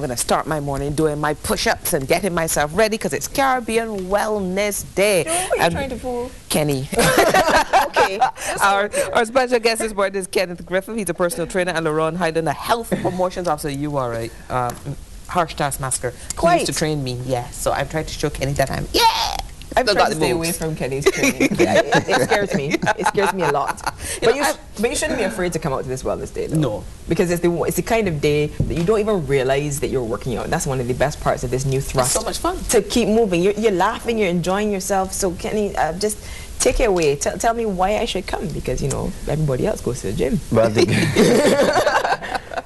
going to start my morning doing my push-ups and getting myself ready because it's Caribbean Wellness Day. Who are you trying to fool? Kenny. Okay. Our special guest this morning is Kenneth Griffith. He's a personal trainer, and Laurent Hyden, the health promotions officer. You are right. Harsh taskmaster. He used to train me, yes. So I'm trying to show Kenny that I'm, I'm trying to stay away from Kenny's training. It scares me. It scares me a lot. But you shouldn't be afraid to come out to this Wellness Day, though. No. Because it's the kind of day that you don't even realize that you're working out. That's one of the best parts of this new thrust. It's so much fun. To keep moving. You're laughing, you're enjoying yourself. So Kenny, just take it away. Tell me why I should come, because, you know, everybody else goes to the gym. Well,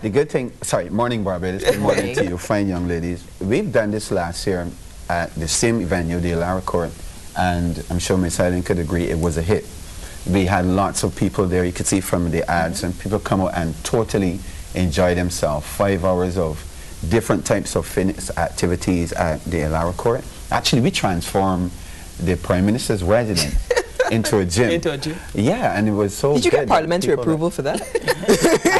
the good thing, sorry, morning Barbados, good morning to you fine young ladies. We've done this last year at the same venue, the Lara Court, and I'm sure Ms. Hyden could agree it was a hit. We had lots of people there, you could see from the ads, and people come out and totally enjoy themselves. 5 hours of different types of fitness activities at the Lara Court. Actually, we transformed the Prime Minister's residence into a gym. Into a gym? Yeah, and it was so Did you get parliamentary approval for that?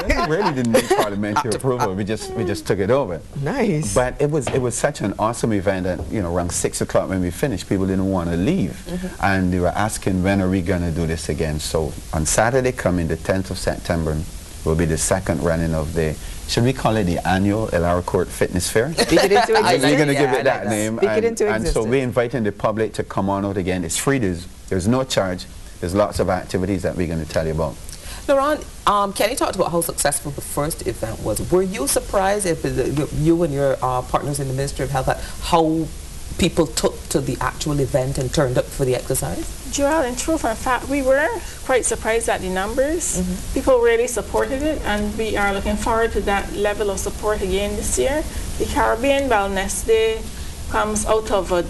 We really didn't need parliamentary approval. We just took it over. Nice. But it was such an awesome event that, you know, around 6 o'clock when we finished, people didn't want to leave. And they were asking, when are we going to do this again? So on Saturday coming, the 10th of September, will be the second running of the, should we call it the annual Lara Court Fitness Fair? Speak it into existence. We're going to give it that name. Speak it into existence. And so we're inviting the public to come on out again. It's free. There's no charge. There's lots of activities that we're going to tell you about. Laurent, Kenny talked about how successful the first event was. Were you surprised, if you and your partners in the Ministry of Health, at how people took to the actual event and turned up for the exercise? Joelle, in truth and fact, we were quite surprised at the numbers. People really supported it, and we are looking forward to that level of support again this year. The Caribbean Wellness Day comes out of an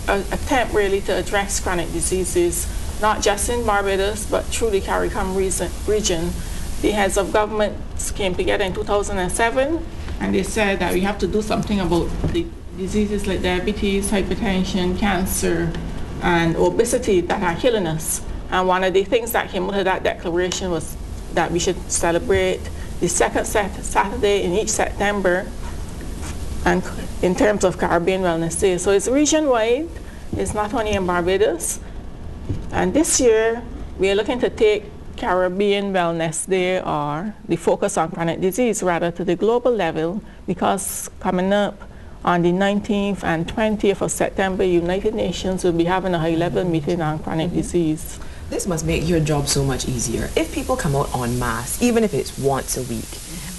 attempt really to address chronic diseases, not just in Barbados, but through the CARICOM region. The heads of governments came together in 2007, and they said that we have to do something about the diseases like diabetes, hypertension, cancer, and obesity that are killing us. And one of the things that came out of that declaration was that we should celebrate the second Saturday in each September, and in terms of Caribbean Wellness Day. So it's region-wide, it's not only in Barbados. And this year, we are looking to take Caribbean Wellness Day, or the focus on chronic disease, rather to the global level, because coming up on the 19th and 20th of September, United Nations will be having a high-level meeting on chronic disease. This must make your job so much easier. If people come out en masse, even if it's once a week,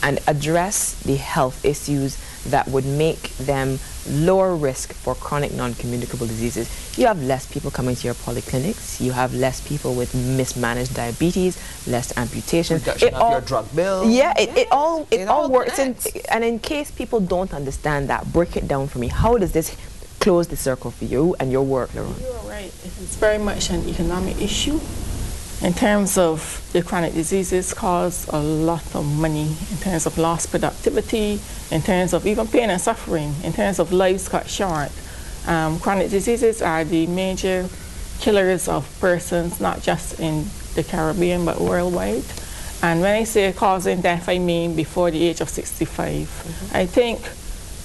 and address the health issues that would make them lower risk for chronic non-communicable diseases, you have less people coming to your polyclinics, you have less people with mismanaged diabetes, less amputations. Reduction of your drug bill. Yeah, it all works. And in case people don't understand that, break it down for me. How does this close the circle for you and your work, Laurent? You're right. It's very much an economic issue. In terms of the chronic diseases, cause a lot of money in terms of lost productivity, in terms of even pain and suffering, in terms of lives cut short. Chronic diseases are the major killers of persons, not just in the Caribbean, but worldwide. And when I say causing death, I mean before the age of 65. I think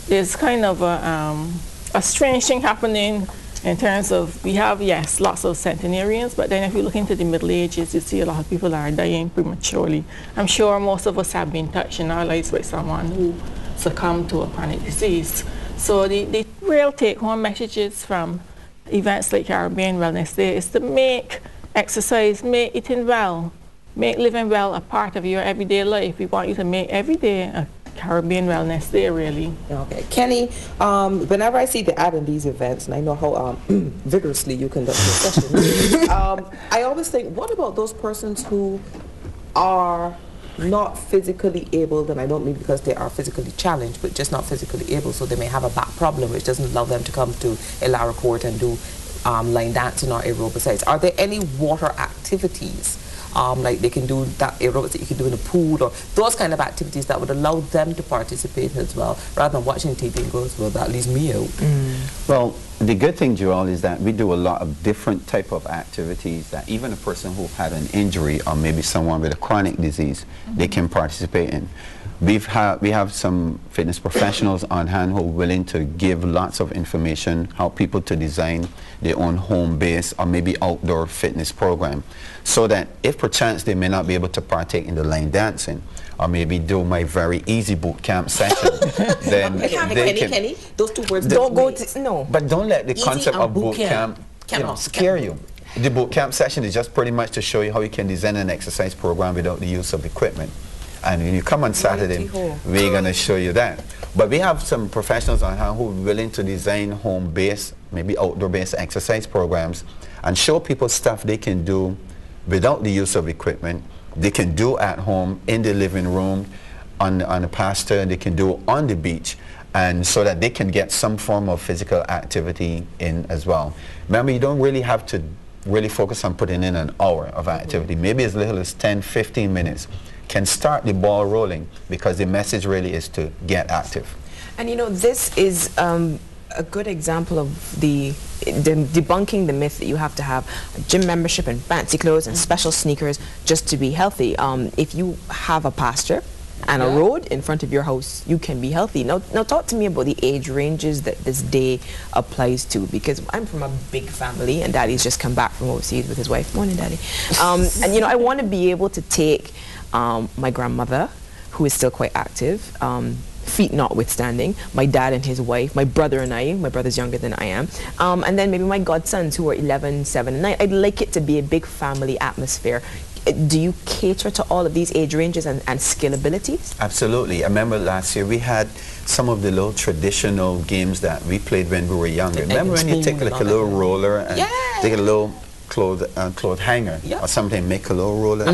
there's kind of a strange thing happening in terms of, we have, yes, lots of centenarians, but then if you look into the Middle Ages, you see a lot of people are dying prematurely. I'm sure most of us have been touched in our lives by someone who succumbed to a chronic disease. So the real take-home messages from events like Caribbean Wellness Day is to make exercise, make eating well, make living well a part of your everyday life. We want you to make every day a Caribbean Wellness Day, really. Okay. Kenny, whenever I see the ad in these events, and I know how vigorously you conduct your sessions, I always think, what about those persons who are not physically able, and I don't mean because they are physically challenged, but just not physically able, so they may have a back problem which doesn't allow them to come to a Lara Court and do line dancing or aerobics. Are there any water activities like they can do that aerobics that you can do in a pool, or those kind of activities that would allow them to participate as well, rather than watching TV and goes, well, that leaves me out? Well, the good thing, Joelle, is that we do a lot of different type of activities that even a person who had an injury, or maybe someone with a chronic disease, they can participate in. we have some fitness professionals on hand who are willing to give lots of information, help people to design their own home-based or maybe outdoor fitness program, so that if perchance they may not be able to partake in the line dancing, or maybe do my very easy boot camp session, then they can. Kenny, those two words Don't go to, no. But don't let the Easy concept and of boot camp scare you. The boot camp session is just pretty much to show you how you can design an exercise program without the use of equipment. And when you come on Saturday, we're going to show you that. But we have some professionals on hand who are willing to design home-based, maybe outdoor-based exercise programs and show people stuff they can do without the use of equipment. They can do at home, in the living room, on a pasture, they can do on the beach, and so that they can get some form of physical activity in as well. Remember, you don't really have to really focus on putting in an hour of activity. Maybe as little as 10, 15 minutes can start the ball rolling, because the message really is to get active. And you know, this is a good example of the debunking the myth that you have to have a gym membership and fancy clothes and special sneakers just to be healthy. If you have a pasture and a road in front of your house, you can be healthy. Now talk to me about the age ranges that this day applies to, because I'm from a big family and Daddy's just come back from overseas with his wife. Morning, Daddy. And you know, I want to be able to take my grandmother, who is still quite active, feet notwithstanding, my dad and his wife, my brother and I, my brother's younger than I am, and then maybe my godsons who are 11, 7, and 9. I'd like it to be a big family atmosphere. Do you cater to all of these age ranges and skill abilities? Absolutely. I remember last year we had some of the little traditional games that we played when we were younger. Remember when you take like a little roller and take a little cloth hanger or something, make a little roller,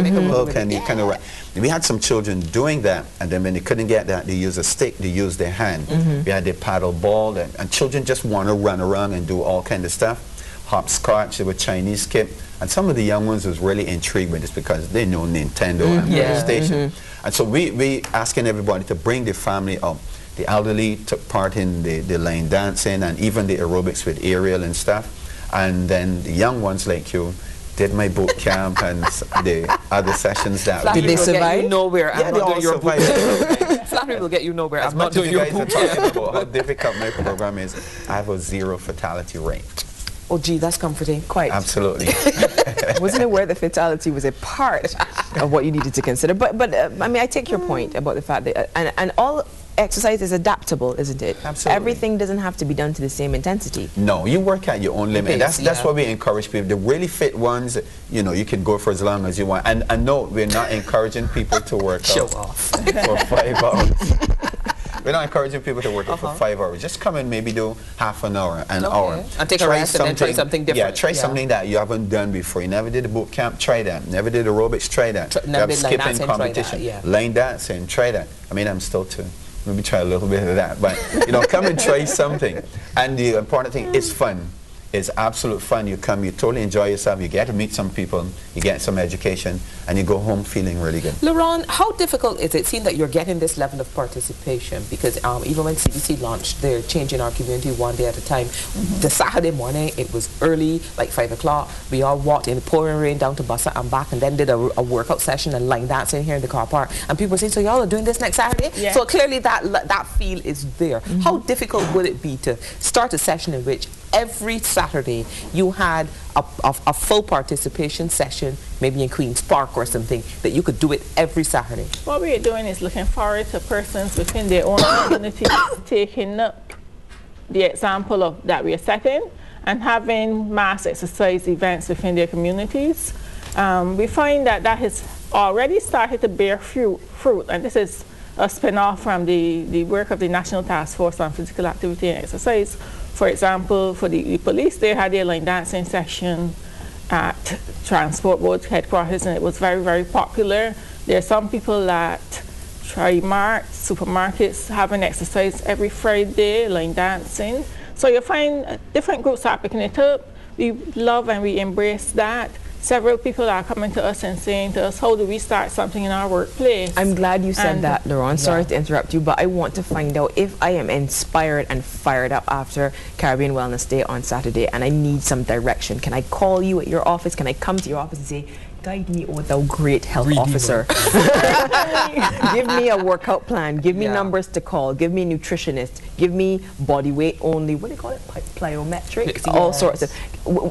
we had some children doing that, and then when they couldn't get that, they use a stick, they use their hand. We had their paddle ball, and children just want to run around and do all kind of stuff. Hopscotch, there were Chinese skip, and some of the young ones was really intrigued with this because they know Nintendo and PlayStation. And so we asking everybody to bring their family up. The elderly took part in the line dancing and even the aerobics with aerial and stuff. And then the young ones like you did my boot camp and the other sessions that Did they survive? You nowhere. Yeah, they all survived. Flattery will get you nowhere. As much as you guys are talking about how difficult my program is, I have a 0 fatality rate. Oh, gee, that's comforting. Quite. Absolutely. I wasn't aware that fatality was a part of what you needed to consider. But I mean, I take your point about the fact that, and all exercise is adaptable, isn't it? Absolutely. Everything doesn't have to be done to the same intensity. No, you work at your own limit. That's why we encourage people. The really fit ones, you know, you can go for as long as you want. And no, we're not encouraging people to work out for 5 hours. We're not encouraging people to work out for 5 hours. Just come and maybe do half an hour, an hour. And take a rest and then try something different. Yeah, try something that you haven't done before. You never did a boot camp, try that. Never did aerobics, try that. Never did skipping line dancing, competition. try that, Line dancing, try that. I mean, I'm still too. Maybe try a little bit of that. But, you know, come and try something. And the important thing is fun. It's absolute fun. You come, you totally enjoy yourself, you get to meet some people, you get some education, and you go home feeling really good. Laurent, how difficult is it, seeing that you're getting this level of participation? Because even when CDC launched their Changing Our Community One Day at a Time, the Saturday morning, it was early, like 5 o'clock. We all walked in the pouring rain down to Bussa and back, and then did a workout session and line dancing here in the car park. And people were saying, so y'all are doing this next Saturday? Yeah. So clearly that feel is there. How difficult would it be to start a session in which every Saturday you had a full participation session, maybe in Queen's Park or something, that you could do it every Saturday? What we're doing is looking forward to persons within their own community taking up the example of that we are setting and having mass exercise events within their communities. We find that has already started to bear fruit, and this is a spin-off from the work of the National Task Force on Physical Activity and Exercise. For example, for the police, they had their line dancing session at Transport Board headquarters, and it was very, very popular. There are some people at Tri-Mart, supermarkets, having exercise every Friday, line dancing. So you find different groups are picking it up. We love and we embrace that. several people are coming to us and saying to us, how do we start something in our workplace? I'm glad you said And- that, Laurent. Sorry to interrupt you, but I want to find out if I am inspired and fired up after Caribbean Wellness Day on Saturday and I need some direction. Can I call you at your office? Can I come to your office and say, guide me, oh thou great health officer. Give me a workout plan. Give me numbers to call. Give me a nutritionist. Give me body weight only. What do you call it? Plyometrics? All sorts of.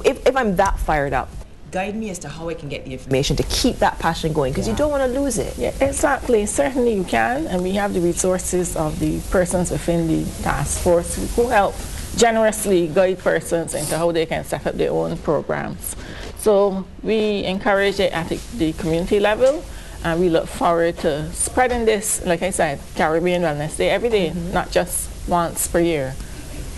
If I'm that fired up, guide me as to how I can get the information to keep that passion going, because you don't want to lose it. Yeah, exactly. Certainly you can, and we have the resources of the persons within the task force who help generously guide persons into how they can set up their own programs. So we encourage it at the community level, and we look forward to spreading this, like I said, Caribbean Wellness Day every day, not just once per year.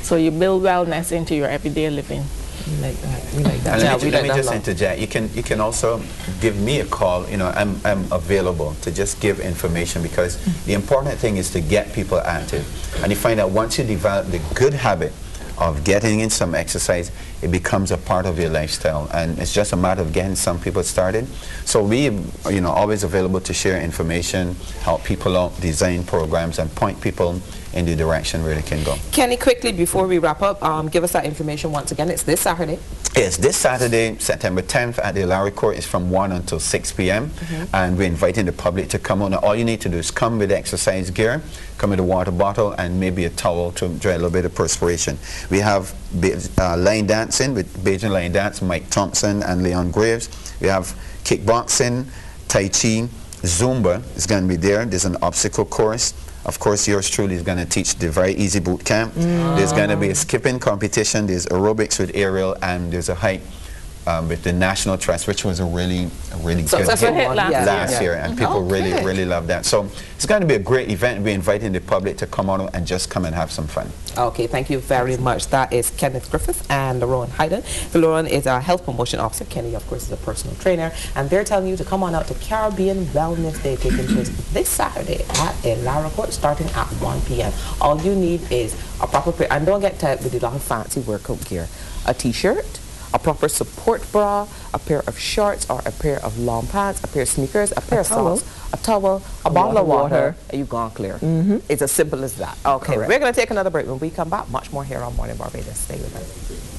So you build wellness into your everyday living. We like that. We like that. And let me just interject. You can also give me a call. You know, I'm available to just give information, because the important thing is to get people active. And you find out once you develop the good habit of getting in some exercise, it becomes a part of your lifestyle, and it's just a matter of getting some people started. So we, you know, always available to share information, help people out, design programs, and point people in the direction where they can go. Kenny, quickly before we wrap up, give us that information once again. It's this Saturday. Yes, this Saturday, September 10th at the Larry Court. Is from 1 until 6 p.m. And we're inviting the public to come on. All you need to do is come with exercise gear, come with a water bottle, and maybe a towel to dry a little bit of perspiration. We have line dancing with Beijing Line Dance, Mike Thompson and Leon Graves. We have kickboxing, Tai Chi, Zumba is going to be there. There's an obstacle course. Of course, yours truly is going to teach the very easy boot camp. There's going to be a skipping competition. There's aerobics with Ariel, and there's a hike with the National Trust, which was a really good hit last year, and people really love that. So it's going to be a great event. We're inviting the public to come on and just come and have some fun. Okay, thank you very much. That is Kenneth Griffith and Lauren Hayden. Lauren is our health promotion officer. Kenny, of course, is a personal trainer, and they're telling you to come on out to Caribbean Wellness Day, taking place this Saturday at Lara Court, starting at 1 p.m. All you need is a proper pair, and don't get tired with a lot of fancy workout gear. A t-shirt, a proper support bra, a pair of shorts or a pair of long pants, a pair of sneakers, a pair of socks, a towel, a bottle of water, and you've gone clear. It's as simple as that. Okay, we're going to take another break. When we come back, much more here on Morning Barbados. Stay with us.